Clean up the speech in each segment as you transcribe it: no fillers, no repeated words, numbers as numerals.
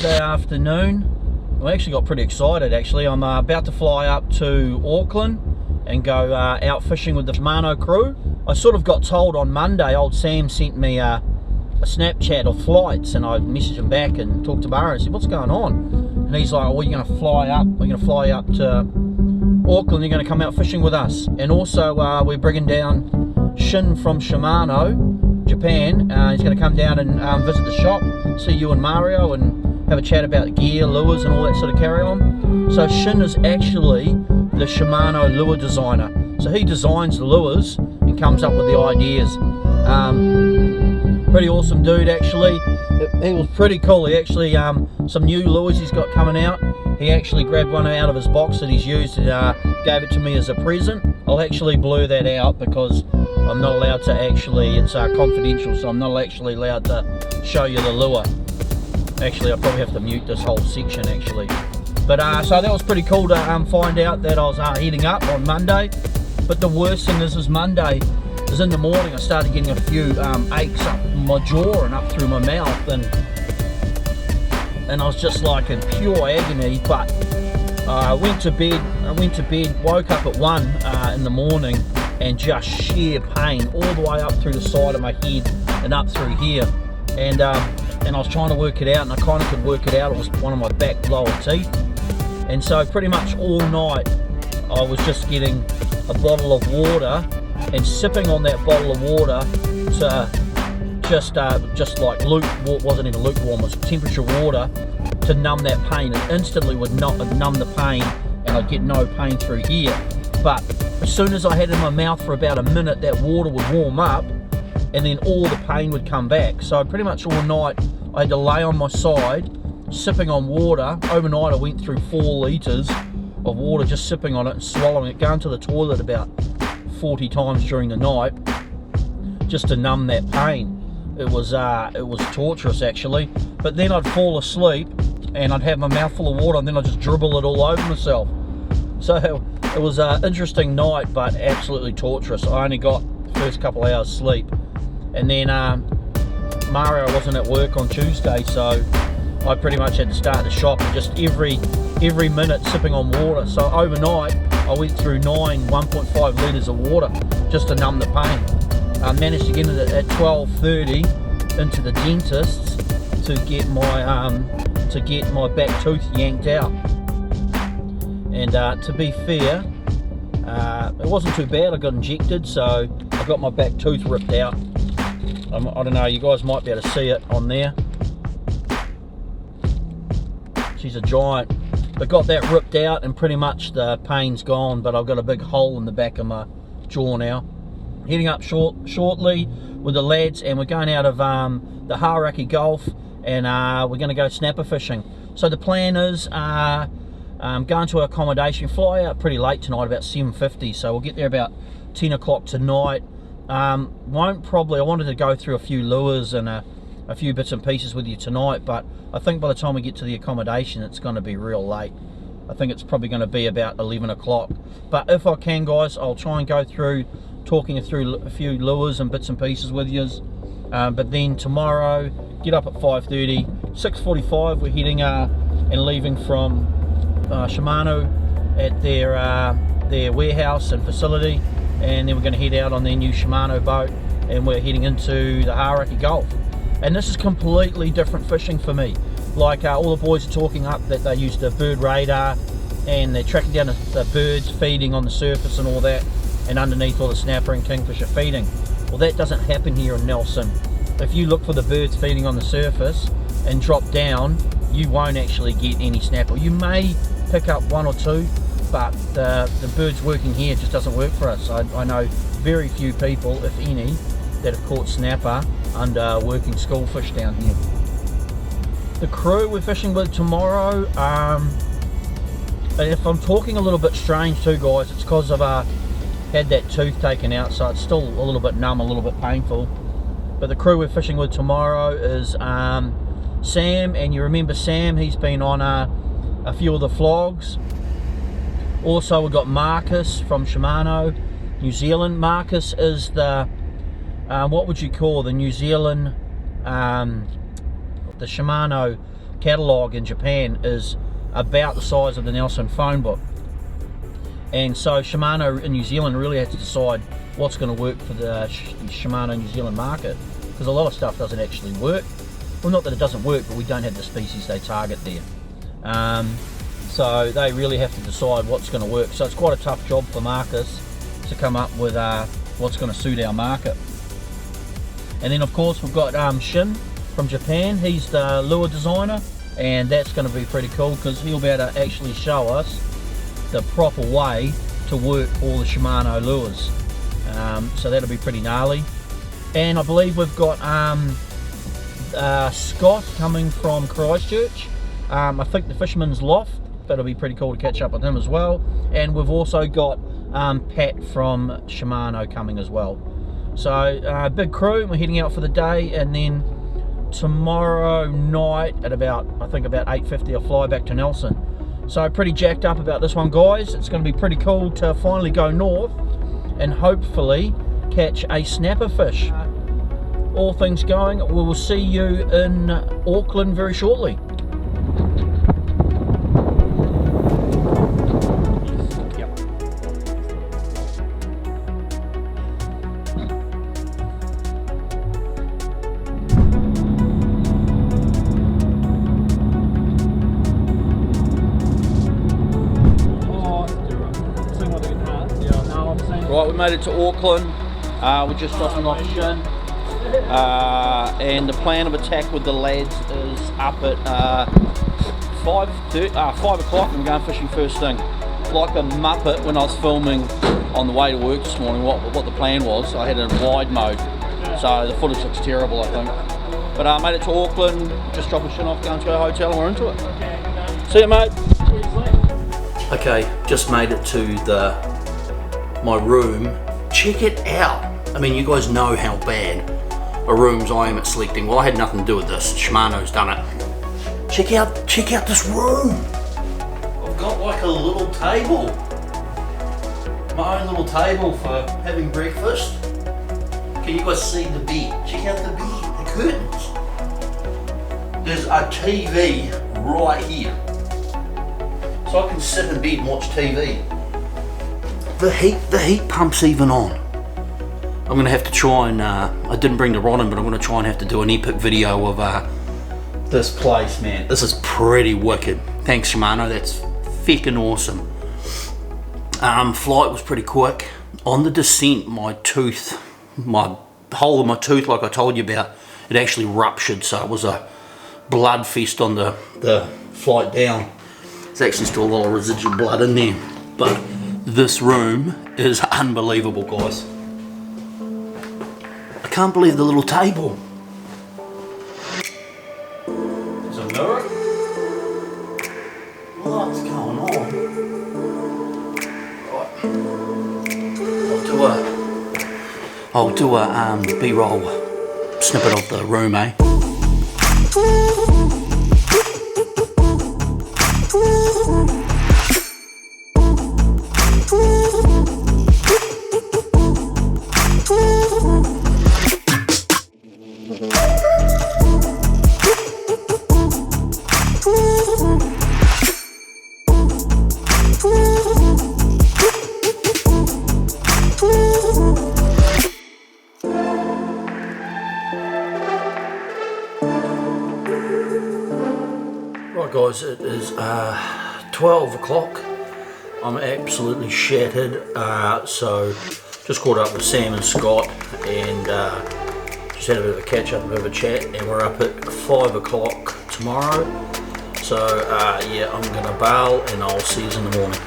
Tuesday afternoon. I actually got pretty excited actually. I'm about to fly up to Auckland and go out fishing with the Shimano crew. I sort of got told on Monday, old Sam sent me a Snapchat of flights, and I messaged him back and talked to Barra and said, what's going on? And he's like, oh, you're going to fly up, we're going to fly up to Auckland, you're going to come out fishing with us. And also we're bringing down Shin from Shimano, Japan. He's going to come down and visit the shop, see you and Mario, and have a chat about gear, lures and all that sort of carry on. So Shin is actually the Shimano lure designer. So he designs the lures and comes up with the ideas. Pretty awesome dude actually. He was pretty cool. He actually, some new lures he's got coming out. He actually grabbed one out of his box that he's used and gave it to me as a present. I'll actually blur that out because I'm not allowed to actually, it's confidential, so I'm not actually allowed to show you the lure. Actually, I probably have to mute this whole section actually. But so that was pretty cool to find out that I was heading up on Monday. But the worst thing is Monday is in the morning I started getting a few aches up my jaw and up through my mouth, and I was just like in pure agony. But I went to bed, woke up at 1 in the morning, and just sheer pain all the way up through the side of my head and up through here. And I was trying to work it out, and I kind of could work it out. It was one of my back lower teeth. And so pretty much all night I was just getting a bottle of water and sipping on that bottle of water to just like wasn't even lukewarm, it was temperature water to numb that pain. It instantly would not numb the pain, and I'd get no pain through here. But as soon as I had it in my mouth for about a minute, that water would warm up, and then all the pain would come back. So pretty much all night I had to lay on my side sipping on water. Overnight I went through 4 litres of water, just sipping on it and swallowing it, going to the toilet about 40 times during the night just to numb that pain. It was torturous actually. But then I'd fall asleep and I'd have my mouth full of water, and then I'd just dribble it all over myself. So it was an interesting night, but absolutely torturous. I only got the first couple hours sleep, and then Mario wasn't at work on Tuesday, so I pretty much had to start the shop and just every minute sipping on water. So overnight I went through 1.5 litres of water just to numb the pain. I managed to get it at 12:30 into the dentist's to get my back tooth yanked out. And to be fair, it wasn't too bad. I got injected, so I got my back tooth ripped out. I don't know, you guys might be able to see it on there. She's a giant. But got that ripped out, and pretty much the pain's gone, but I've got a big hole in the back of my jaw now. Heading up shortly with the lads, and we're going out of the Hauraki Gulf, and we're going to go snapper fishing. So the plan is going to accommodation, fly out pretty late tonight, about 7:50, so we'll get there about 10 o'clock tonight. I wanted to go through a few lures and a few bits and pieces with you tonight, but I think by the time we get to the accommodation it's going to be real late. I think it's probably going to be about 11 o'clock. But if I can, guys, I'll try and go through talking through a few lures and bits and pieces with you. But then tomorrow, get up at 5:30, 6:45 we're heading and leaving from Shimano at their warehouse and facility, and then we're going to head out on their new Shimano boat, and we're heading into the Hauraki Gulf. And this is completely different fishing for me. Like all the boys are talking up that they use the bird radar and they're tracking down the birds feeding on the surface and all that, and underneath all the snapper and kingfish are feeding. Well, that doesn't happen here in Nelson. If you look for the birds feeding on the surface and drop down, you won't actually get any snapper. You may pick up 1 or 2, but the birds working here just doesn't work for us. I know very few people, if any, that have caught snapper under working schoolfish down here. The crew we're fishing with tomorrow, if I'm talking a little bit strange too, guys, it's because I've had that tooth taken out, so it's still a little bit numb, a little bit painful. But the crew we're fishing with tomorrow is Sam, and you remember Sam, he's been on a few of the Flogs. Also we've got Marcus from Shimano, New Zealand. Marcus is the what would you call the New Zealand, the Shimano catalogue in Japan is about the size of the Nelson phone book. And so Shimano in New Zealand really had to decide what's going to work for the Shimano New Zealand market, because a lot of stuff doesn't actually work. Well, not that it doesn't work, but we don't have the species they target there. So they really have to decide what's going to work. So it's quite a tough job for Marcus to come up with what's going to suit our market. And then of course we've got Shin from Japan. He's the lure designer, and that's going to be pretty cool because he'll be able to actually show us the proper way to work all the Shimano lures. So that'll be pretty gnarly. And I believe we've got Scott coming from Christchurch. I think the Fisherman's Loft. That'll be pretty cool to catch up with him as well. And we've also got Pat from Shimano coming as well. So big crew. We're heading out for the day, and then tomorrow night at about, I think about 8:50, I'll fly back to Nelson. So pretty jacked up about this one, guys. It's going to be pretty cool to finally go north and hopefully catch a snapper fish. All things going, we will see you in Auckland very shortly. Right, we made it to Auckland. We're just dropping off Shin. And the plan of attack with the lads is up at 5 o'clock, and we're going fishing first thing. Like a muppet when I was filming on the way to work this morning, what the plan was. I had it in wide mode, so the footage looks terrible, I think. But I made it to Auckland, just dropping Shin off, going to our hotel, and we're into it. See you, mate. Okay, just made it to my room. Check it out. I mean, you guys know how bad a rooms I am at selecting. Well, I had nothing to do with this. Shimano's done it. Check out this room. I've got like a little table. My own little table for having breakfast. Can you guys see the bed? Check out the bed, the curtains. There's a TV right here. So I can sit in bed and watch TV. The heat pump's even on. I'm gonna have to try and, I didn't bring the rod in, but I'm gonna try and have to do an epic video of this place, man. This is pretty wicked. Thanks, Shimano, that's feckin' awesome. Flight was pretty quick. On the descent, my hole in my tooth, like I told you about, it actually ruptured, so it was a blood fest on the flight down. There's actually still a lot of residual blood in there, but this room is unbelievable, guys. I can't believe the little table. There's a mirror. What's going on? Right. I'll do a B-roll snippet of the room, eh? Right guys, it is 12 o'clock. I'm absolutely shattered, so just caught up with Sam and Scott and just had a bit of a catch up, a bit of a chat, and we're up at 5 o'clock tomorrow. So yeah, I'm gonna bail and I'll see you in the morning.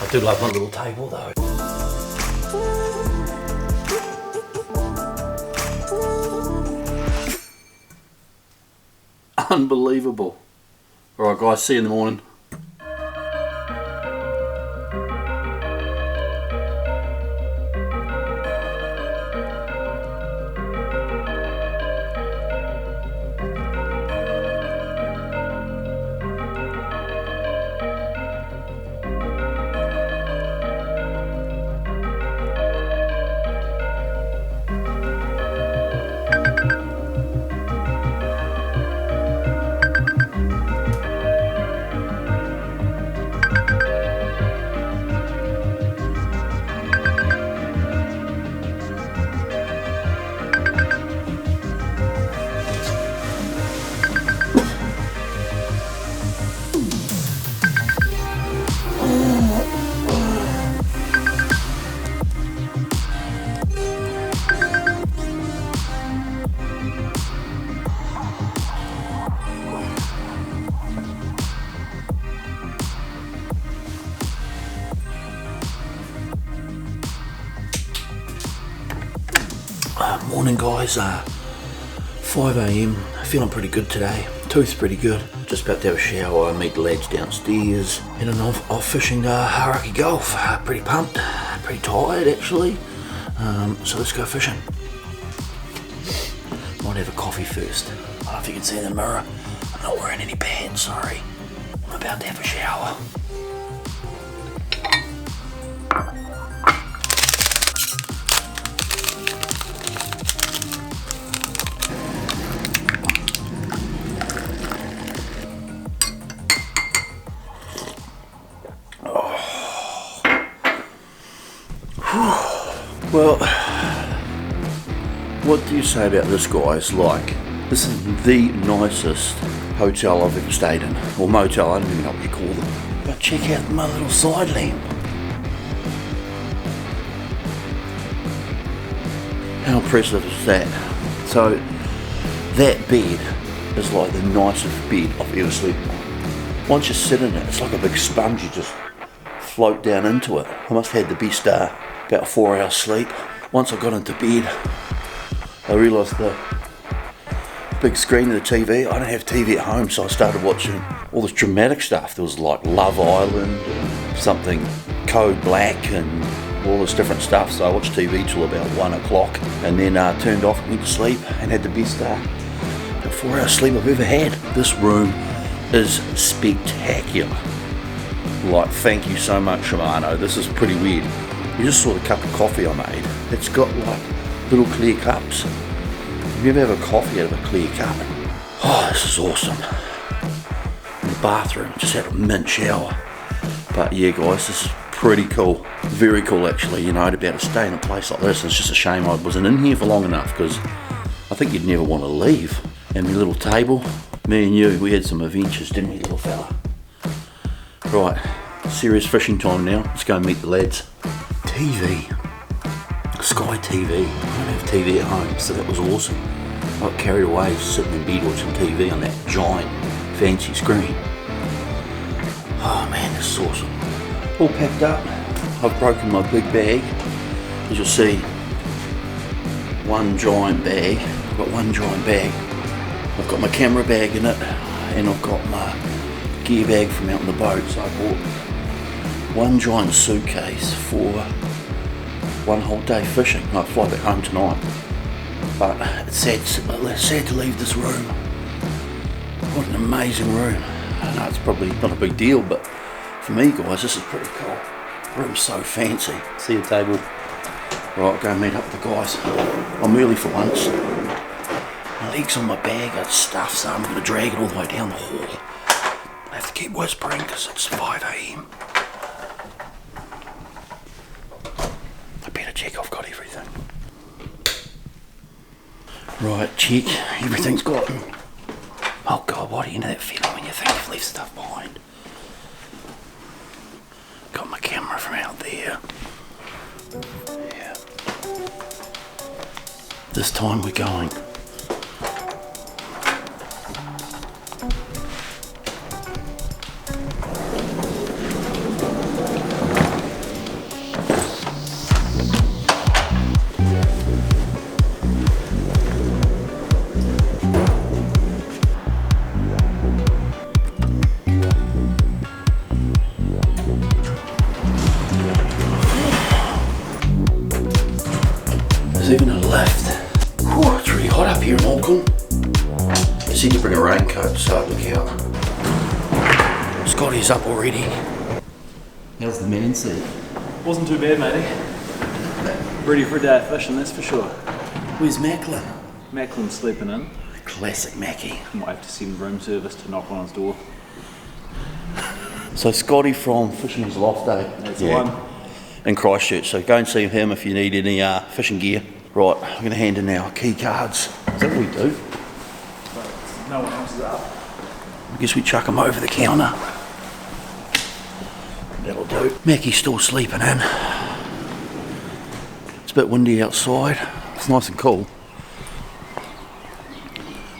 I do love my little table though. Unbelievable. Alright guys, see you in the morning. Morning guys, 5 AM, feeling pretty good today. Tooth's pretty good. Just about to have a shower, meet the lads downstairs. Heading off fishing Hauraki Gulf. Pretty pumped, pretty tired actually. So let's go fishing. Might have a coffee first. I don't know if you can see in the mirror. I'm not wearing any pants, sorry. I'm about to have a shower. Well, what do you say about this, guys? Like, this is the nicest hotel I've ever stayed in, or motel, I don't even know what you call them. But check out my little side lamp. How impressive is that? So, that bed is like the nicest bed I've ever slept on. Once you sit in it, it's like a big sponge, you just float down into it. I must have had the best about 4 hours sleep. Once I got into bed, I realised the big screen of the TV, I don't have TV at home, so I started watching all this dramatic stuff. There was like Love Island, and something Code Black, and all this different stuff. So I watched TV till about 1 o'clock, and then turned off and went to sleep, and had the best 4 hours sleep I've ever had. This room is spectacular. Like, thank you so much, Shimano. This is pretty weird. You just saw the cup of coffee I made. It's got like little clear cups. If you ever have a coffee out of a clear cup? Oh, this is awesome. In the bathroom, just had a mint shower. But yeah, guys, this is pretty cool. Very cool, actually. You know, to be able to stay in a place like this. It's just a shame I wasn't in here for long enough, because I think you'd never want to leave. And my little table, me and you, we had some adventures, didn't we, little fella? Right, serious fishing time now. Let's go and meet the lads. TV, Sky TV. I don't have TV at home, so that was awesome. I got carried away sitting in bed watching TV on that giant fancy screen. Oh man, this is awesome. All packed up. I've broken my big bag. As you'll see, one giant bag. I've got one giant bag. I've got my camera bag in it, and I've got my gear bag from out on the boat. So I bought one giant suitcase for one whole day fishing. I fly back home tonight, but it's sad to leave this room. What an amazing room. I know it's probably not a big deal, but for me, guys, this is pretty cool. The room's so fancy. See the table. Right, go meet up with the guys. I'm early for once. My leg's on my bag, it's stuffed, so I'm going to drag it all the way down the hall. I have to keep whispering because it's 5 AM. I better check I've got everything. Right, check. Everything's got. Oh God, what do you know that feeling when you think you've left stuff behind? Got my camera from out there. Yeah. This time we're going. There's even a lift. Whew, it's really hot up here in Auckland. You see, you bring a raincoat, so look out. Scotty's up already. How's the man seat? Wasn't too bad, matey. Ready for a day of fishing, that's for sure. Where's Macklin? Macklin's sleeping in. Classic Mackie. Might have to send room service to knock on his door. So Scotty from Fishing's Loft, eh? That's the one. In Christchurch, so go and see him if you need any fishing gear. Right, I'm going to hand in our key cards. Is that what we do? No one else is up. I guess we chuck them over the counter. That'll do. Mackie's still sleeping in. It's a bit windy outside. It's nice and cool.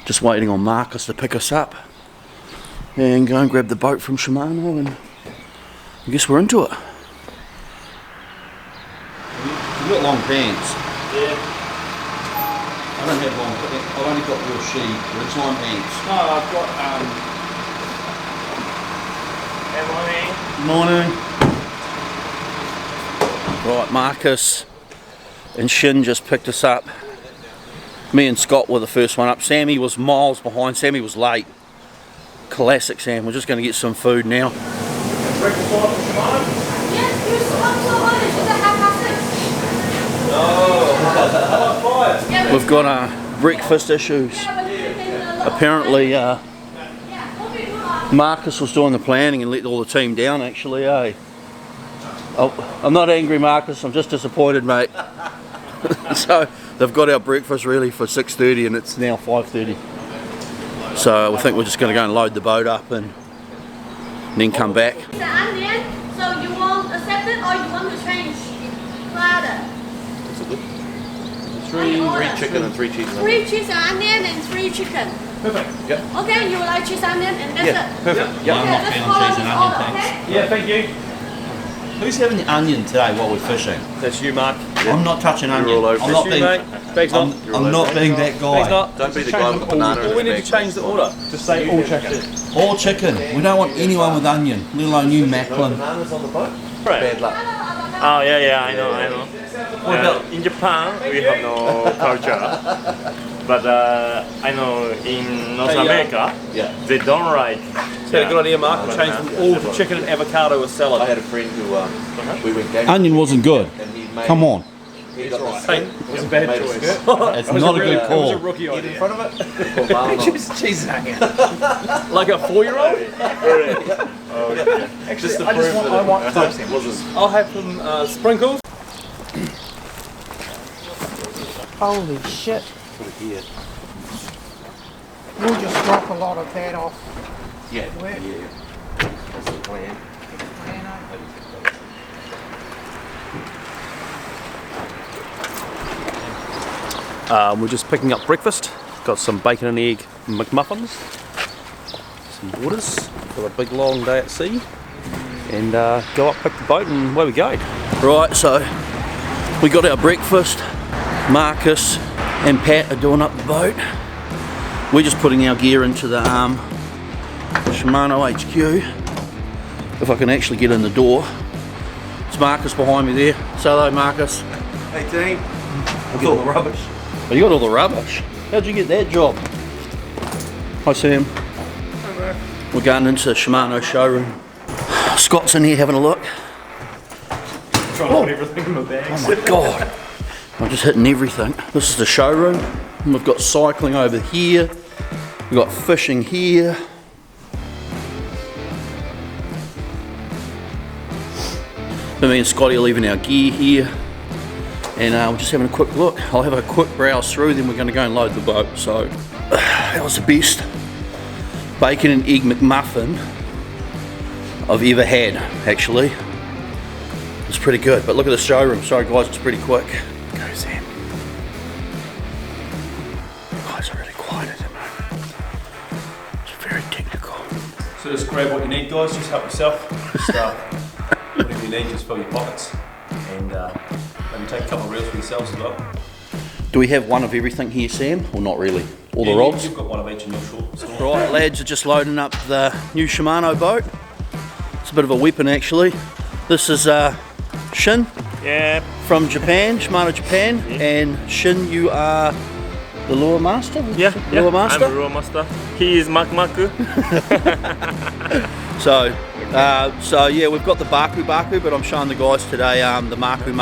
Just waiting on Marcus to pick us up and go and grab the boat from Shimano, and I guess we're into it. You've got long pants. Yeah. I don't have one, but I've only got your sheet. It's on ants. No, I've got Morning. Right, Marcus and Shin just picked us up. Me and Scott were the first one up. Sammy was miles behind. Sammy was late. Classic Sam. We're just going to get some food now. breakfast order from Shimano. Yes, there's one for orange. Is that half past 6? No. We've got breakfast issues. Apparently Marcus was doing the planning and let all the team down actually, eh? Oh, I'm not angry, Marcus, I'm just disappointed, mate. So they've got our breakfast really for 6:30 and it's now 5:30. So I think we're just going to go and load the boat up and then come back. It's an onion, so you want accept it or you want to change? Platter. 3 chicken and 3 cheese. 3 cheese and onion and 3 chicken. Perfect. Yep. Okay, you like cheese onion and that's it. Perfect. Yeah, I'm Okay, not let's keen on follow cheese and this onion, order, thanks. okay? Yeah, thank you. Who's having the onion today while we're fishing? That's you, Mark. I'm not touching onion. all over I'm it. not That's you, being, mate. Thanks, not. I'm not being that Thanks, guy. not. Don't be Just the guy change with the all- banana in all we his need bag. to change the order. Just say all chicken. All chicken. We don't want anyone with onion, let alone you, Macklin. Bananas on the boat? Right. Bad luck. Oh yeah, I know. What about In Japan we have no culture, but I know in North America Yeah. they don't like. Is that a good idea, Mark? Change them all to chicken and avocado with I salad. had a friend who we went camping onion wasn't good? and he made. Come on. He got this Hey, thing. it was a bad Made a choice. skirt. It's not a good It was a call. rookie Get in idea. front of it. Called Balmain. Cheese and onion. Like a 4-year-old? Just to I just prove want- that I want- it wasn't. I'll have some sprinkles. Holy shit. Here. We'll just drop a lot of that off. Yeah. Where? Yeah. That's the plan. We're just picking up breakfast. Got some bacon and egg McMuffins, some waters for a big long day at sea, and go up, pick the boat, and away we go. Right, so we got our breakfast. Marcus and Pat are doing up the boat. We're just putting our gear into the Shimano HQ. If I can actually get in the door. It's Marcus behind me there. Say hello, Marcus. Hey team. I got all the rubbish. Oh, you got all the rubbish? How'd you get that job? Hi, Sam. We're going into the Shimano showroom. Scott's in here having a look. Trying to put everything in my bags. Oh my god. I'm just hitting everything. This is the showroom. And we've got cycling over here. We've got fishing here. Then me and Scotty are leaving our gear here. And we're just having a quick look. I'll have a quick browse through, then we're going to go and load the boat. So that was the best bacon and egg McMuffin I've ever had, actually. It's pretty good, but look at the showroom. Sorry guys, it's pretty quick. Go Sam. You guys are really quiet at the moment. It's very technical. So just grab what you need, guys. Just help yourself. Just whatever you need, just fill your pockets, and maybe take a couple of reels for yourselves as well. Do we have one of everything here, Sam? Or not really? All the Yeah, rods? You've got one of each in your short store. Right, lads are just loading up the new Shimano boat. It's a bit of a weapon actually. This is Shin Yeah, from Japan, Shimano Japan, and Shin, you are the lure master? Lure master? I'm lure master. He is Maku. So yeah, we've got the Baku, but I'm showing the guys today the Maku.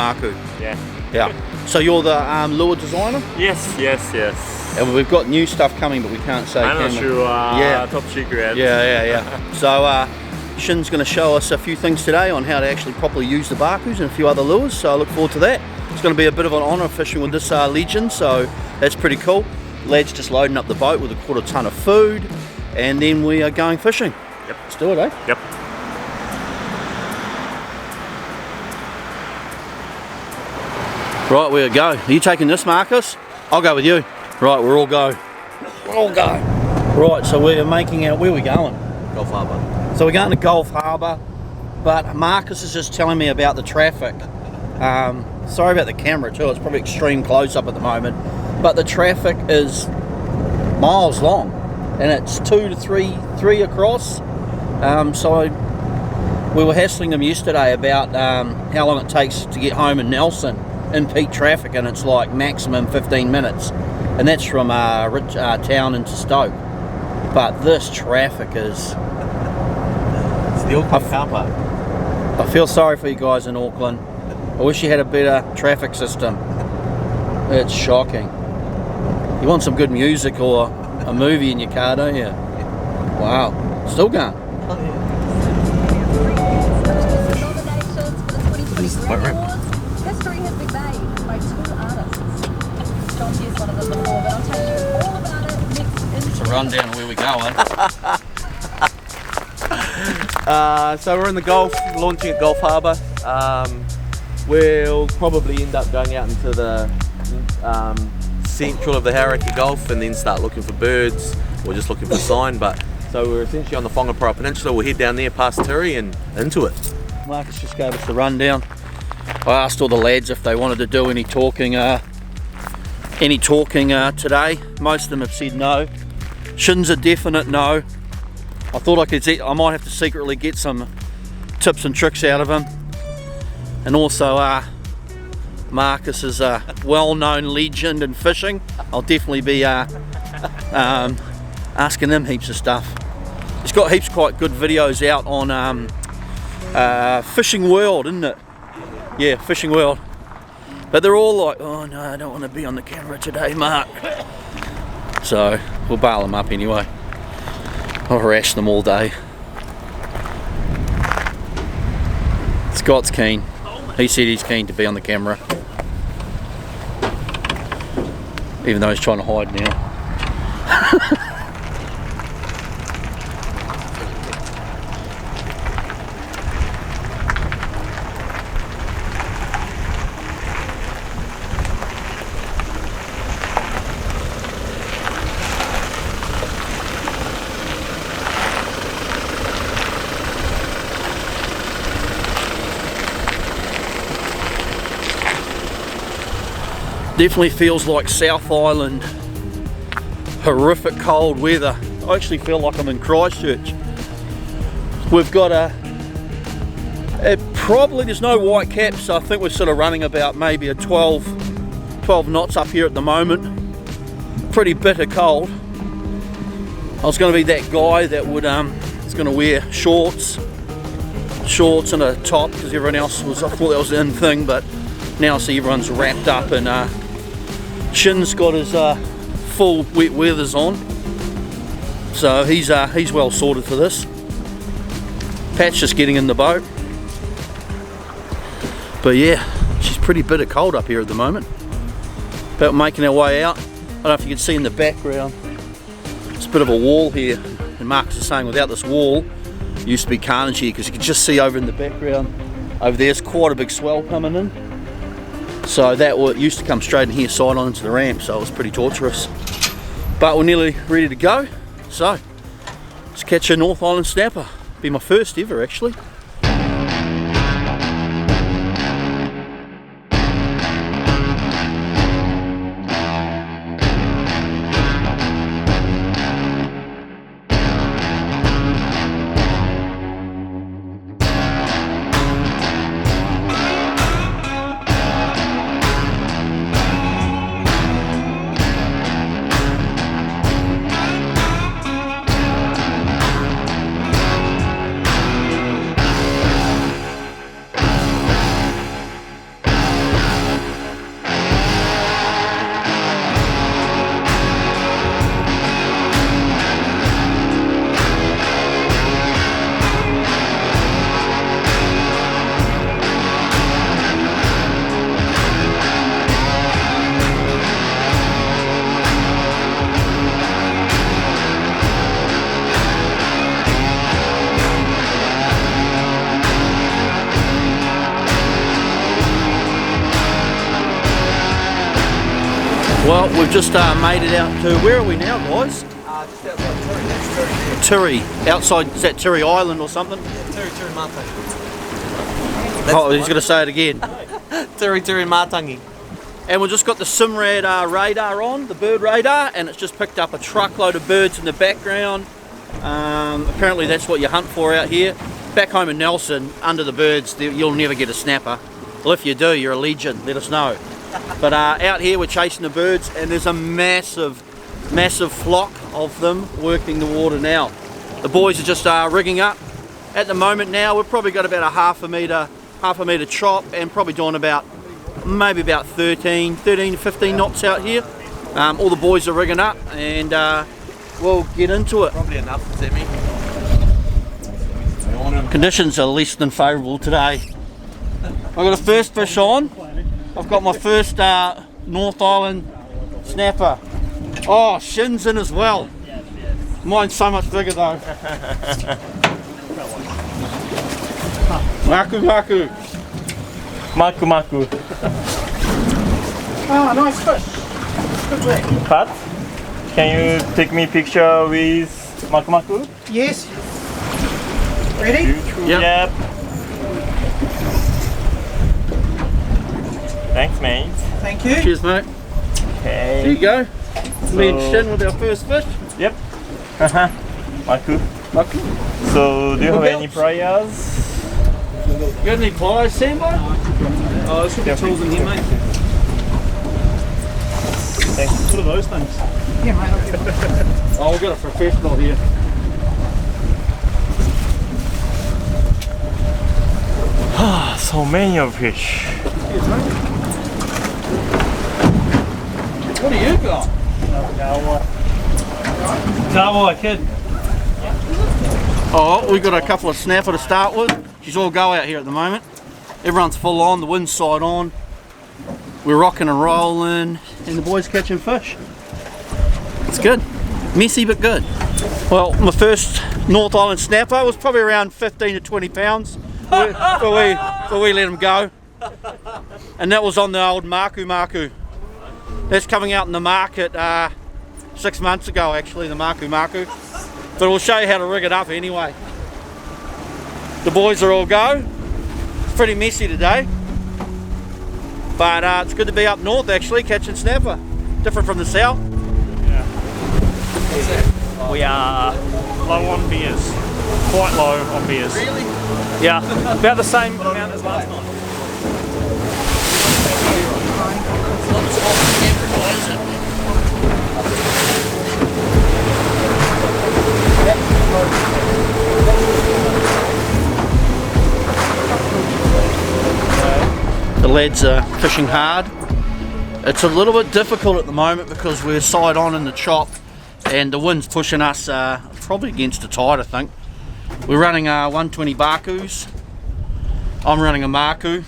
Yeah. Yeah. So you're the lure designer, Yes. and we've got new stuff coming, but we can't say. I'm not can we? sure. Yeah. Top secret. Yeah. So Shin's going to show us a few things today on how to actually properly use the Bakus and a few other lures. So I look forward to that. It's going to be a bit of an honour fishing with this legend, so that's pretty cool. Lads just loading up the boat with a 1/4 ton of food, and then we are going fishing. Yep. Let's do it, eh? Yep. Right, we'll go. Are you taking this, Marcus? I'll go with you. Right, we're all go. We're all go. Right, so we're making our, where are we going? Gulf Harbour. So we're going to Gulf Harbour, but Marcus is just telling me about the traffic. Sorry about the camera too, it's probably extreme close up at the moment. but the traffic is miles long, and it's 2 to 3 across. So we were hassling them yesterday about how long it takes to get home in Nelson in peak traffic, and it's like maximum 15 minutes, and that's from town into Stoke. But this traffic is... It's the Auckland car park. I feel sorry for you guys in Auckland. I wish you had a better traffic system. It's shocking. You want some good music or a movie in your car, don't you? Wow. Still going. This is the boat ramp. History has been made by 2 artists. John Hughes one of them before, but I'll tell you all about it next. It's a rundown of where we're going. So we're in the Gulf, launching at Gulf Harbour. We'll probably end up going out into the central of the Hauraki Gulf and then start looking for birds or just looking for sign. But so we're essentially on the Whangapara Peninsula. We'll head down there past Tiri and into it. Marcus just gave us the rundown. I asked all the lads if they wanted to do any talking today. Most of them have said no. Shin's a definite no. I thought I might have to secretly get some tips and tricks out of him. And also Marcus is a well-known legend in fishing. I'll definitely be asking him heaps of stuff. He's got heaps quite good videos out on Fishing World, isn't it? Yeah, Fishing World. But they're all like, oh no, I don't want to be on the camera today, Mark. So we'll bail them up anyway. I'll harass them all day. Scott's keen. He said he's keen to be on the camera. Even though he's trying to hide now. Definitely feels like South Island, horrific cold weather. I actually feel like I'm in Christchurch. We've got probably there's no white caps, so I think we're sort of running about maybe a 12 knots up here at the moment. Pretty bitter cold. I was going to be that guy that would is going to wear shorts and a top because everyone else was. I thought that was the in thing, but now I see everyone's wrapped up and Shin's got his full wet weathers on, so he's well sorted for this. Pat's just getting in the boat, but yeah, she's pretty bitter cold up here at the moment. About making our way out. I don't know if you can see in the background, it's a bit of a wall here, and Marcus is saying without this wall, it used to be carnage here because you can just see over in the background. Over there's quite a big swell coming in. So that used to come straight in here side on into the ramp, so it was pretty torturous. But we're nearly ready to go, so let's catch a North Island snapper. Be my first ever actually. Well, we've just made it out to, where are we now, guys? Just outside Tiri, that's Tiri, outside, is that Tiri Island or something? Tiri Matangi. Oh, he's going to say it again. Tiri Matangi. and we've just got the Simrad radar on, the bird radar, and it's just picked up a truckload of birds in the background. Apparently that's what you hunt for out here. Back home in Nelson, under the birds, you'll never get a snapper. Well, if you do, you're a legend, let us know. But out here we're chasing the birds, and there's a massive flock of them working the water now. The boys are just rigging up. At the moment now, we've probably got about a half a metre chop, and probably doing maybe about 13 to 15 knots out here. All the boys are rigging up, and we'll get into it. Probably enough, Sammy. Conditions are less than favourable today. I've got a first fish on. I've got my first North Island snapper. Oh, Shin's in as well. Mine's so much bigger though. Maku maku. Maku maku. Oh, nice fish. Good work. Pat, can you take me picture with maku maku? Yes. Ready? Yep. Thanks, mate. Thank you. Cheers, mate. There Okay. you go. Me and Shin with our first fish. Yep. Maku. Maku. So, do you have What any else? prayers? You got any pliers, Sambo? Oh, there's some tools in here, mate. Thanks. What are those things? Yeah, mate. I'll get one. Oh, we've got a professional here. So many of fish. What do you got? Cowboy kid. Oh, we've got a couple of snapper to start with. She's all go out here at the moment. Everyone's full on, the wind's side on. We're rocking and rolling, and the boys catching fish. It's good. Messy but good. Well, my first North Island snapper was probably around 15 to 20 pounds before we let him go. And that was on the old Maku Maku. That's coming out in the market 6 months ago, actually, the Maku Maku. But we'll show you how to rig it up anyway. The boys are all go. It's pretty messy today. But it's good to be up north actually, catching snapper. Different from the south. We are low on beers. Quite low on beers. Really? Yeah, about the same amount as last night. The lads are fishing hard. It's a little bit difficult at the moment because we're side on in the chop and the wind's pushing us probably against the tide, I think. We're running 120 Bakus. I'm running a Maku.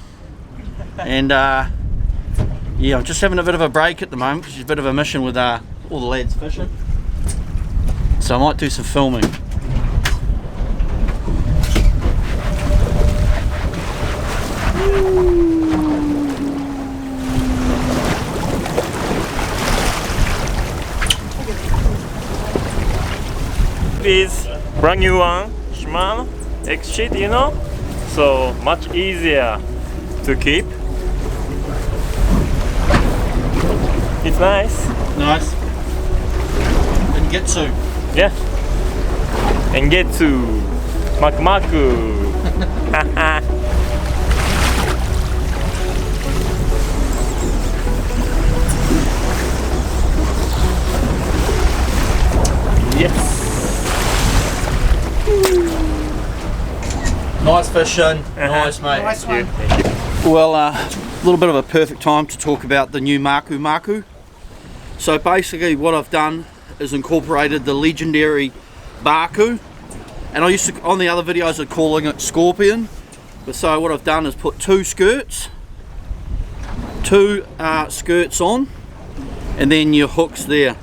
And yeah, I'm just having a bit of a break at the moment because there's a bit of a mission with all the lads fishing. So I might do some filming. Is brand new one Shimano X sheet, you know, so much easier to keep. It's nice. Nice. And get to. Yeah. And get to Maku Maku. Yes. Nice fishing. Nice, mate. Nice one. Well, a little bit of a perfect time to talk about the new Maku Maku. So basically what I've done is incorporated the legendary Baku, and I used to, on the other videos, I'm calling it Scorpion, but so what I've done is put two skirts on, and then your hooks there.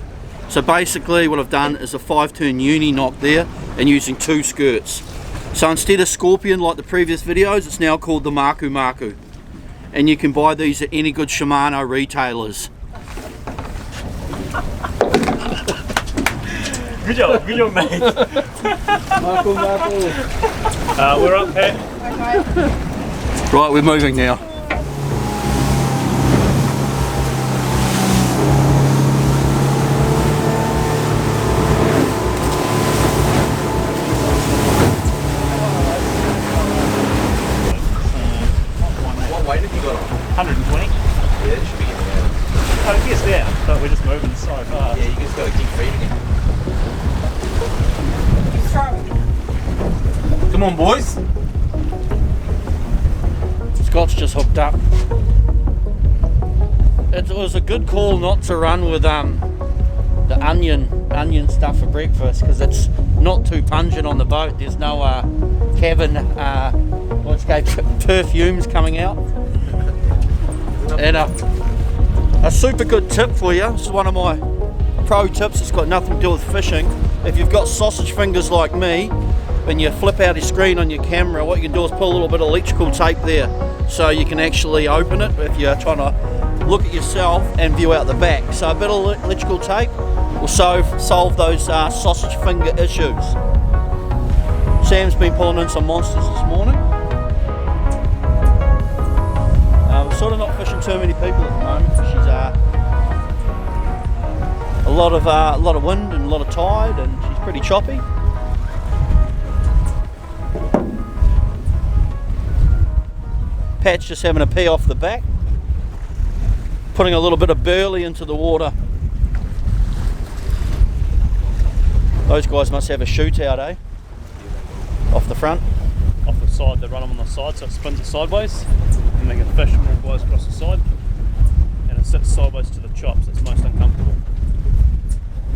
So basically what I've done is a 5-turn uni knock there and using two skirts. So instead of Scorpion like the previous videos, it's now called the Maku Maku, and you can buy these at any good Shimano retailers. Good job, mate. Maku Maku. We're up here. Right, we're moving now. you got on? 120. Yeah, it should be getting out. Oh, it gets there, but we're just moving so fast. Yeah, you just got to keep feeding it. Come on, boys. Scott's just hooked up. It was a good call not to run with the onion stuff for breakfast because it's not too pungent on the boat. There's no cabin perfumes coming out. And a super good tip for you. This is one of my pro tips. It's got nothing to do with fishing. If you've got sausage fingers like me, when you flip out your screen on your camera, what you can do is put a little bit of electrical tape there so you can actually open it if you're trying to look at yourself and view out the back. So a bit of electrical tape will solve those sausage finger issues. Sam's been pulling in some monsters this morning. We're sort of not fishing too many people at the moment. She's a lot of wind and a lot of tide, and she's pretty choppy. Pat's just having a pee off the back, putting a little bit of burley into the water. Those guys must have a shootout, eh? Off the front. Off the side, they run them on the side so it spins it sideways, and they can fish from all guys across the side, and it sits sideways to the chops. It's most uncomfortable.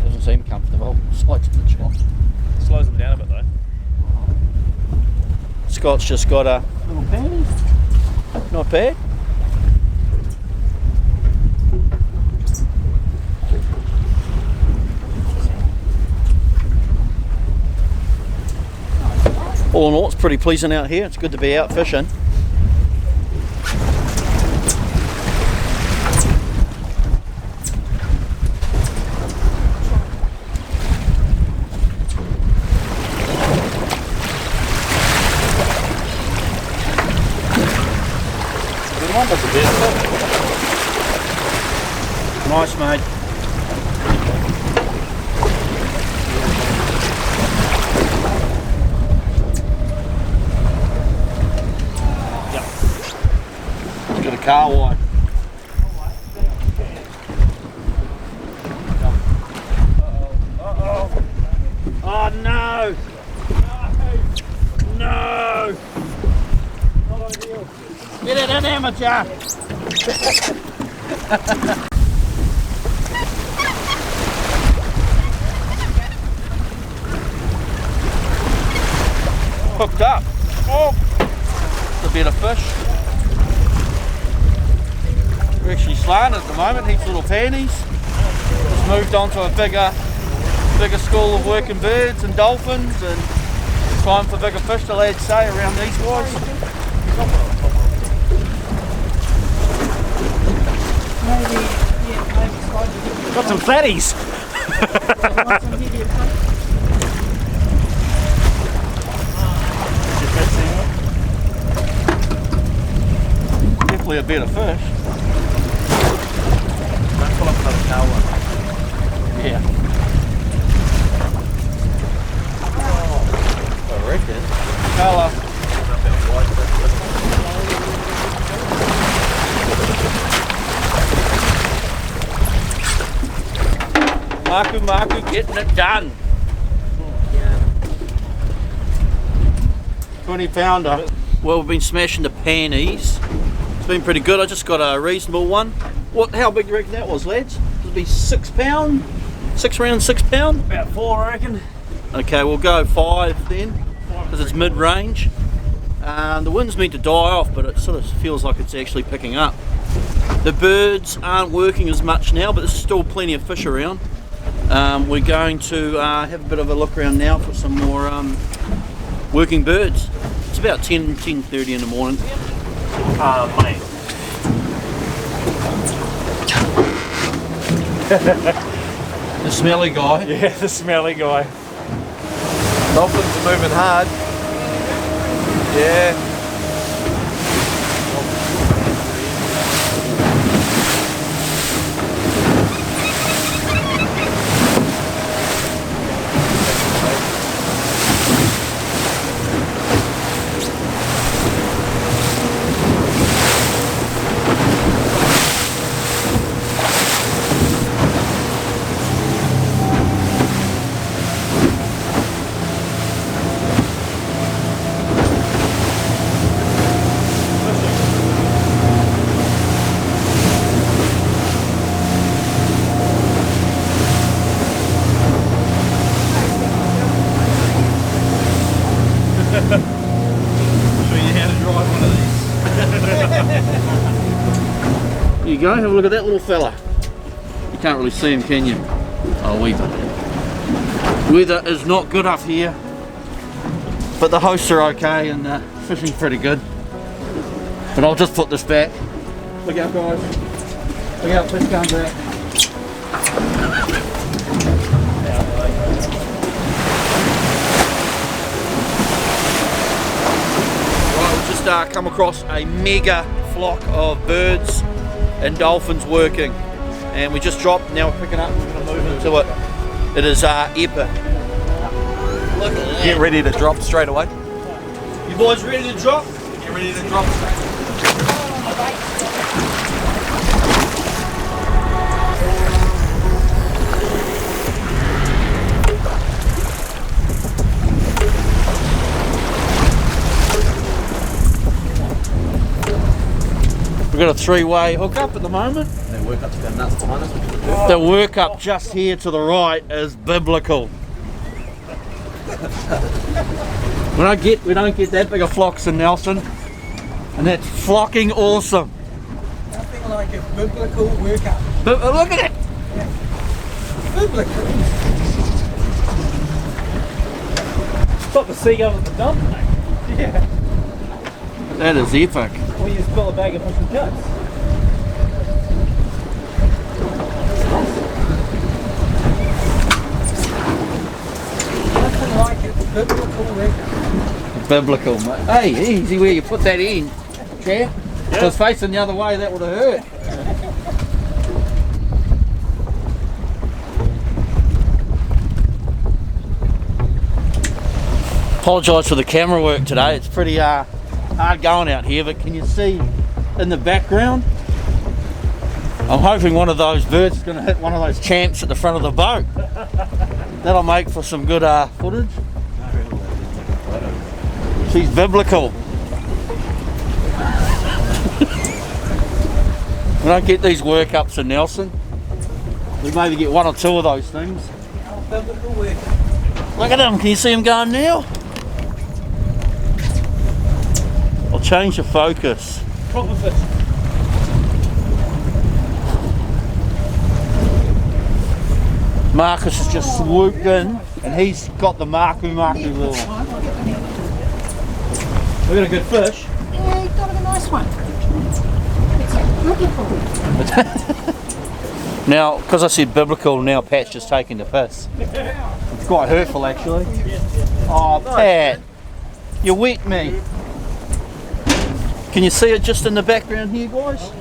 Doesn't seem comfortable. Slide to the chop. It slows them down a bit though. Scott's just got a little panties. Not bad. All in all, it's pretty pleasant out here. It's good to be out fishing. Nice, mate. Got a car wide. Oh no! No! Not ideal. Get it in, amateur! Hooked up. Oh! It's a bit of fish. We're actually slanted at the moment, heaps of little panties. Just moved on to a bigger school of working birds and dolphins, and time for bigger fish, the lads say, around these guys. Got some fatties. Definitely a bit of fish. Don't pull up another cow one. Yeah. I reckon. Colour. Marku getting it done. 20 pounder. Well, we've been smashing the pannies. It's been pretty good. I just got a reasonable one. How big do you reckon that was, lads? It'll be 6 pound? 6 round, 6 pound? About 4, I reckon. Okay, we'll go 5 then, because it's mid-range. The wind's meant to die off, but it sort of feels like it's actually picking up. The birds aren't working as much now, but there's still plenty of fish around. We're going to have a bit of a look around now for some more working birds. It's about 10:30 in the morning. Mate. The smelly guy. Yeah, the smelly guy. Dolphins are moving hard. Yeah. Here you go, have a look at that little fella. You can't really see him, can you? Oh, weather is not good up here, but the hosts are okay and fishing's pretty good. But I'll just put this back. Look out, guys. Look out, fish going back. Right, we've just come across a mega flock of birds and dolphins working, and we just dropped. Now we're picking up. We're going to move into it. It is epic. Look at that. Get ready to drop straight away. You boys ready to drop? Get ready to drop straight away. We've got a three-way hookup at the moment. They work up to go nuts behind us. The workup just here to the right is biblical. We don't get that big of flocks in Nelson, and that's flocking awesome. Nothing like a biblical workout. But look at it. Biblical. Stop the seagulls at the dump, mate. Yeah. That is epic. Or you spill a bag of fish and chips. Nothing like it. Biblical workout. Biblical, mate. Hey, easy where you put that in, champ. If it was facing the other way, that would have hurt. Apologise for the camera work today. It's pretty hard going out here, but can you see in the background? I'm hoping one of those birds is going to hit one of those champs at the front of the boat. That'll make for some good footage. She's biblical. We don't get these workups in Nelson. We maybe get one or two of those things. Biblical workout. Look at him. Can you see him going now? I'll change the focus. Proper fish. Marcus has just swooped in and he's got the Maku lure. We got a good fish. Yeah, you got a nice one. It's biblical. Now, because I said biblical, now Pat's just taking the piss. It's quite hurtful actually. Oh, Pat, you wet me. Can you see it just in the background here, guys?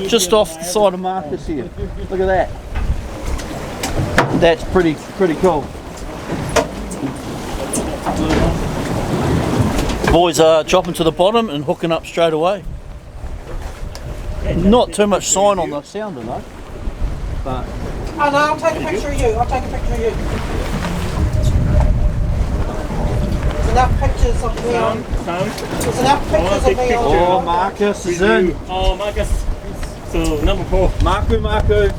Just off the side of Marcus here. Look at that. That's pretty cool. Boys are dropping to the bottom and hooking up straight away. Not too much sign on the sounder though. But Oh no, I'll take a picture of you. I'll take a picture of you. There's enough pictures of me on. There's enough pictures of me on. oh, Marcus is in. Oh, Marcus. So, number 4. Maku. Maku.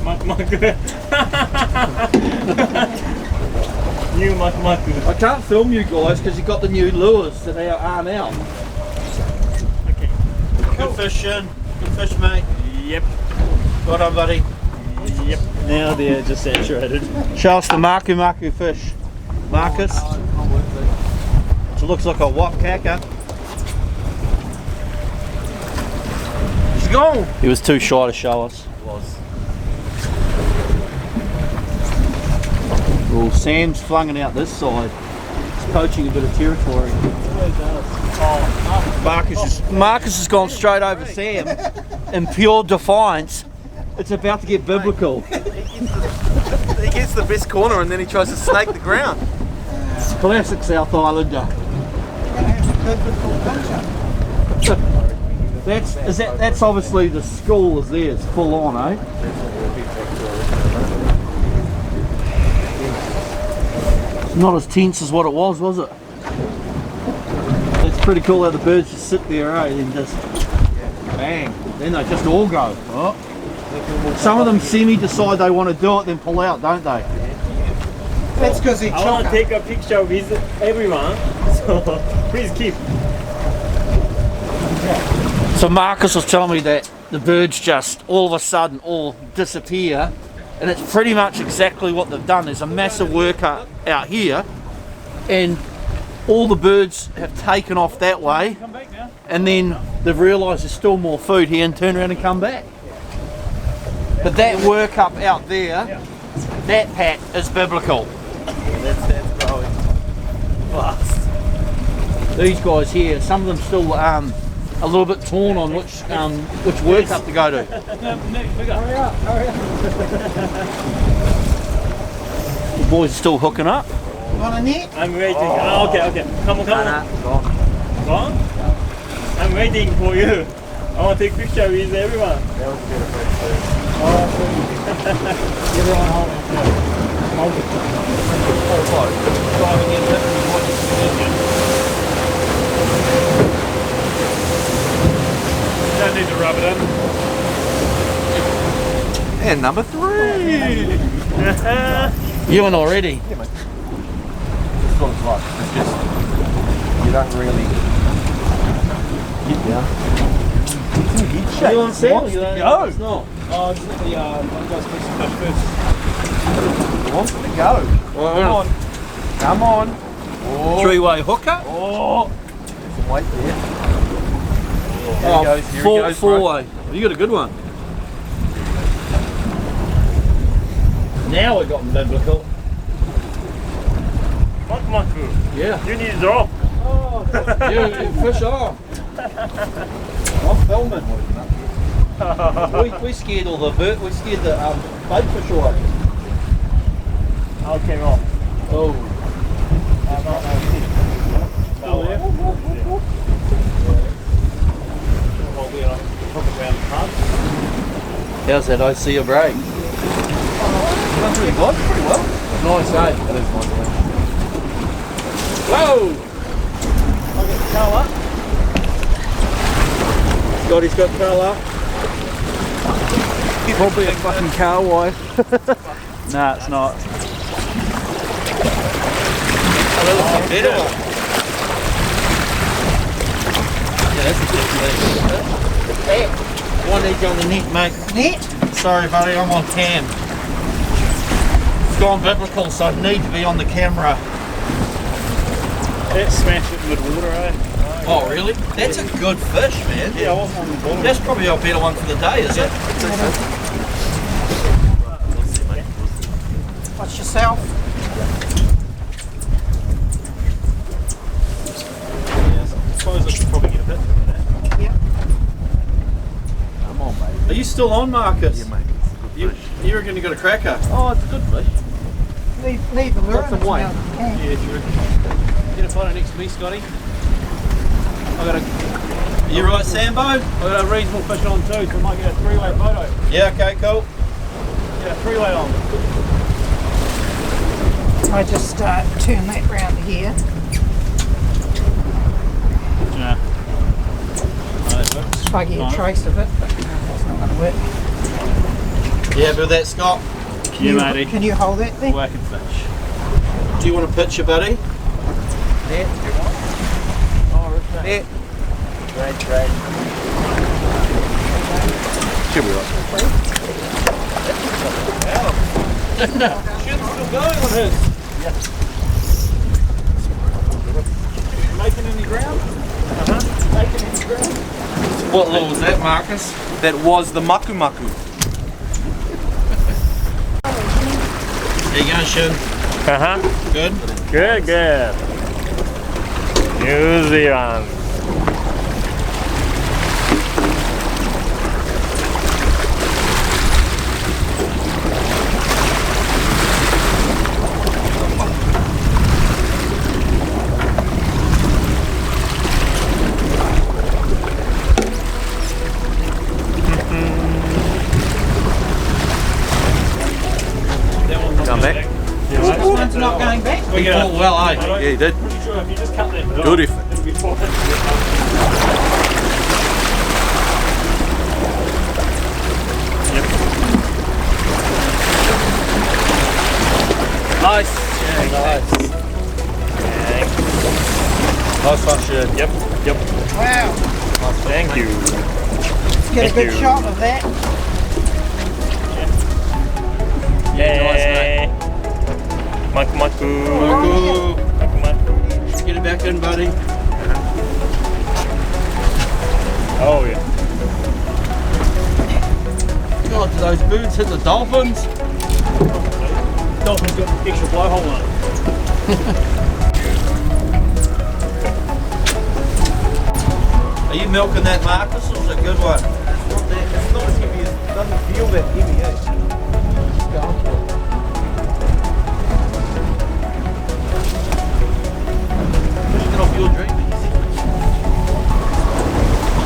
New Maku. I can't film you guys because you've got the new lures that aren't out. Okay. Good fish, Shin. Good fish, mate. Yep. Well done, buddy. Yep. Now they're just saturated. Show us the Maku fish, Marcus. It looks like a wapkaka. He's gone. He was too shy to show us. Well, Sam's flunging out this side. He's poaching a bit of territory. Marcus has gone straight over Sam in pure defiance. It's about to get biblical. He gets the best corner and then he tries to snake the ground. It's classic South Islander. That's obviously the school is there. It's full on, eh? It's not as tense as what it was it? It's pretty cool how the birds just sit there, eh? And just bang. Then they just all go. Oh. Some of them decide they want to do it, then pull out, don't they? That's because he I want to take a picture with everyone, so please keep. So Marcus was telling me that the birds just all of a sudden all disappear, and it's pretty much exactly what they've done. There's a massive worker out here, and all the birds have taken off that way, and then they've realised there's still more food here and turn around and come back. But that work up out there, that pat is biblical. That's growing fast. These guys here, some of them still a little bit torn on which work up to go to. Hurry up, hurry up. The boys are still hooking up. You want a net? I'm waiting. Oh, okay. Come on. Gone? I'm waiting for you. I want to take picture with everyone. Everyone holding Don't need to rub it in. And number 3. You and already. That's what it's like. It's just, you don't really get down. You want to see? Go! Oh, just let the one guys fix the fish first. He wants to go. Come on. Oh. Three-way hooker. Oh! Some weight there. Here he goes, here he goes, bro. Four-way. You got a good one. Now we've got biblical. Maku. Yeah. You need to drop. You fish on. I'm filming. We scared all the we scared the bait fish away. How came off? Oh. How's that OC a break? Done pretty good, pretty well. Nice, eh? That is nice. Whoa! I'll get the tail up. Scotty's got tail up. Probably a fucking car wire. Nah, it's not. Yeah, that's a good thing. One each on the net, mate. Net? Sorry, buddy, I'm on cam. It's gone biblical, so I need to be on the camera. It smashed it mid-water, eh? Oh, really? That's a good fish, man. Yeah, I wasn't on the bottom. That's probably our better one for the day, is it? Watch yourself. I suppose I should probably get a bit from that. Yeah. Come on, mate. Are you still on, Marcus? Yeah, mate. You reckon you got a cracker? Oh, it's a good fish. Leave the lure Got some in. weight. Yeah, true. Get a photo next to me, Scotty. Are you right, Sambo? I got a reasonable fish on too, so I might get a 3-way photo. Yeah, okay, cool. Get a 3-way on. I just turn that round here. Yeah. Oh, that works. Try to get a trace of it, but no, that's not going to work. Yeah, but that, Scott. Yeah, matey. Can you hold that thing? Working fish. Do you want a picture, buddy? Net. Oh, rip that. Net. Great. Should be right. Shin's still going on his. Yeah. Making any ground? Making any ground? What lure was that, Marcus? That was the Maku Maku. There you go, Shin. Good? Good. New Zealand. Come back. This one's not going back. We fought well, eh? Yeah, you did. Pretty sure if you just cut that Good effort. it'll be fine. Nice. Nice. Nice one, Shin. Yep. Wow. Thank you. Get a Thank good you. shot of that. Yay! Maku maku. Maku maku. Get it back in, buddy. Oh yeah. God, do those birds hit the dolphins? Dolphin's got an extra blowhole on it. Are you milking that, Marcus? This is a good one. It's not as heavy as, it doesn't feel that heavy, eh? Get off your drink.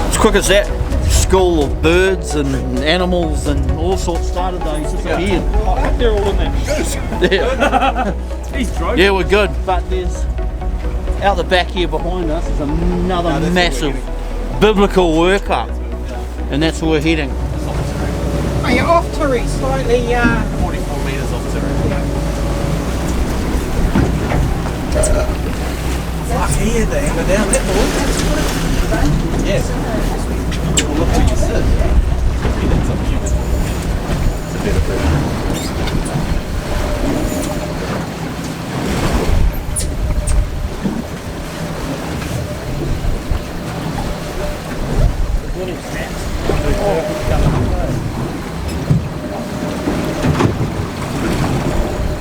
As quick as that school of birds and animals and all sorts started, though, he's disappeared. I think they're all in that shoot. Yeah. He's drove. Yeah, we're good, but there's out the back here behind us is another massive biblical workup, and that's where we're heading. Oh, you're off Turi, slightly 44 metres off Tiri. Fuck, he had to hammer down that ball. Yes. Well, look where you sit. That's up to you. It's a better bird.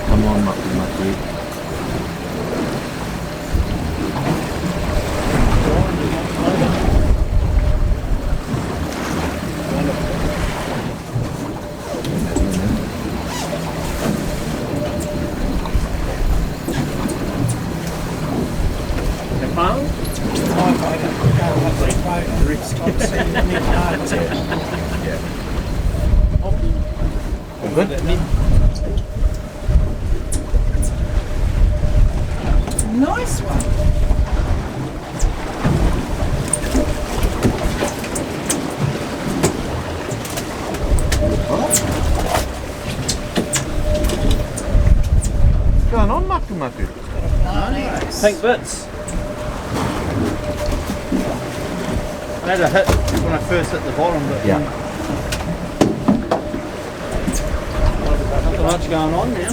Come on, Mucky. nice one. What's going on, Mucky? Pink bits. I had a hit when I first hit the bottom, but Yeah. nothing much going on now.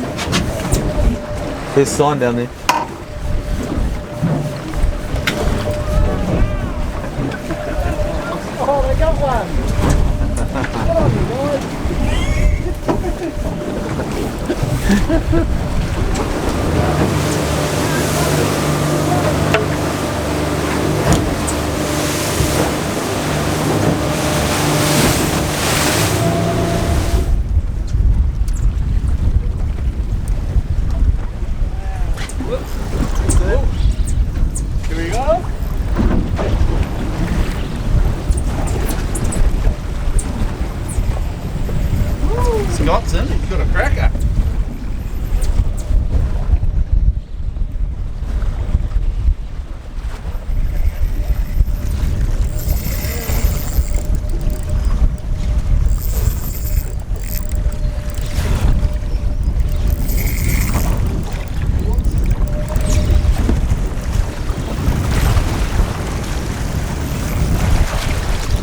There's a sign down there. Oh, they got one. Here we go. Scott's in, he's got a cracker.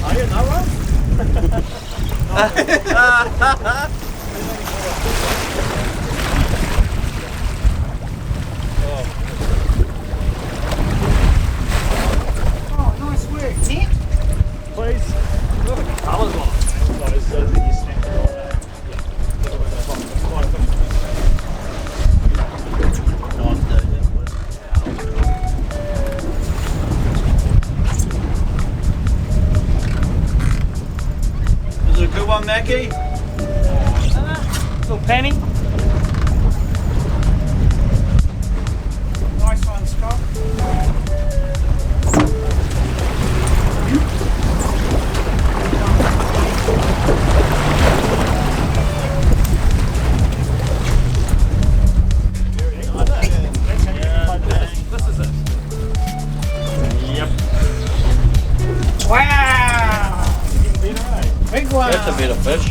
Are you another one? Oh, nice work, Ted. Please. Look at the colours on it. Those that you snapped on that. Is it a good one, Mackie? Little penny. Nice one, Scott. This is it. Yep. Wow! Big one. That's a bit of fish.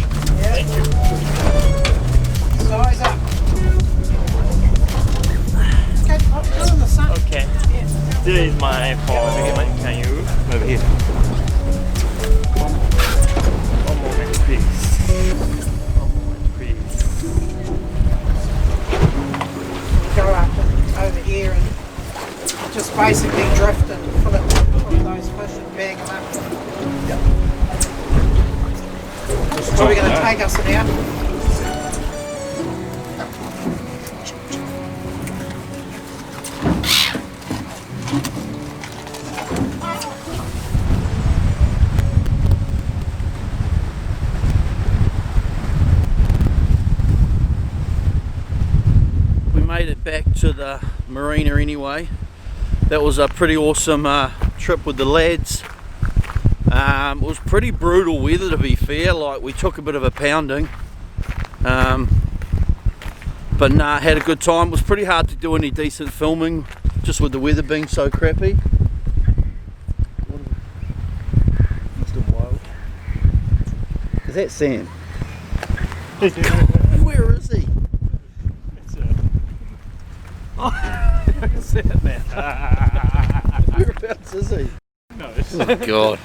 Size up. Okay, I'll go in the sun. Okay. This is my phone. Can you? Over here. basically drift and pull those fish and bag them up. It's probably going to take us an hour. Made it back to the marina anyway. That was a pretty awesome trip with the lads. It was pretty brutal weather, to be fair. Like, we took a bit of a pounding, but nah, had a good time. It was pretty hard to do any decent filming just with the weather being so crappy. Mr. Wild. Is that Sam? Where is he? Whereabouts is he? No. Oh God,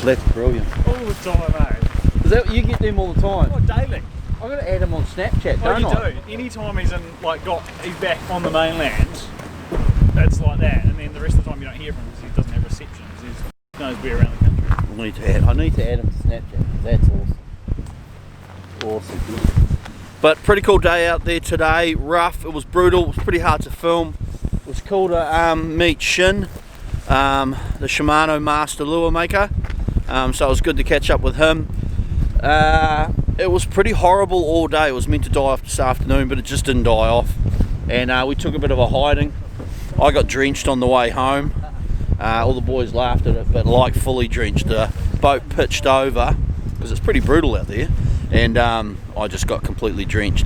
that's brilliant. All the time, eh? Is that you get them all the time? Oh, daily. I got to add him on Snapchat, Oh, don't you I? do. Anytime he's in, like, he's back on the mainland, it's like that. And then the rest of the time you don't hear from him because he doesn't have reception. He knows we're around the country. I need to add him to Snapchat. That's awesome. Awesome. But pretty cool day out there today. Rough. It was brutal. It was pretty hard to film. It was cool to meet Shin, the Shimano master lure maker. So it was good to catch up with him. It was pretty horrible all day. It was meant to die off this afternoon, but it just didn't die off. And we took a bit of a hiding. I got drenched on the way home. All the boys laughed at it, but like fully drenched. The boat pitched over because it's pretty brutal out there. And I just got completely drenched.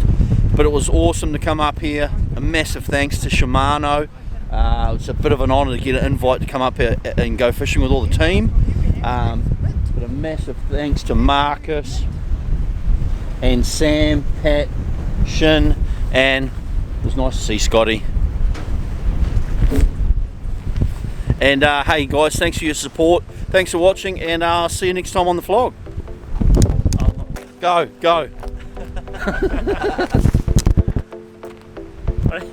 But it was awesome to come up here. A massive thanks to Shimano. It's a bit of an honour to get an invite to come up here and go fishing with all the team. But a massive thanks to Marcus and Sam, Pat, Shin, and it was nice to see Scotty. And hey guys, thanks for your support. Thanks for watching, and I'll see you next time on the Flog. Go, go. Ready?